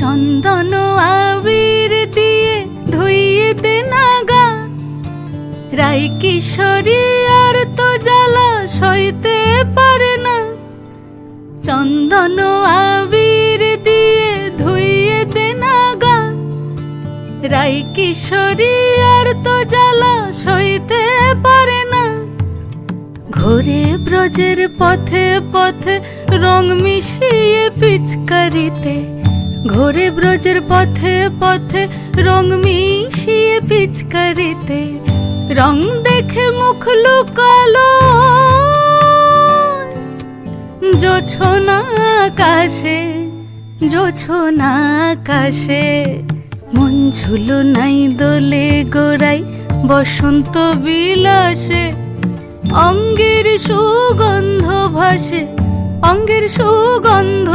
চন্দন আবির দিয়ে ধুইয়ে দে নাগা, রাই কিশোরী আর তো জ্বালা সইতে পারে না। চন্দন আবির দিয়ে ধুইয়ে দে নাগা, রাই কিশোরী আর তো জ্বালা সইতে পারে না। ঘোরে ব্রজের পথে পথে রং মিশিয়ে পিচকারিতে, ঘোরে ব্রজের পথে পথে রং মিশিয়ে পিচকারিতে, রং দেখে মুখ লুকালো জোছনা আকাশে, জোছনা আকাশে। মন ঝুলো নাই দোলে গোড়াই বসন্ত বিলাসে, অঙ্গের সুগন্ধ ভাসে, অঙ্গের সুগন্ধ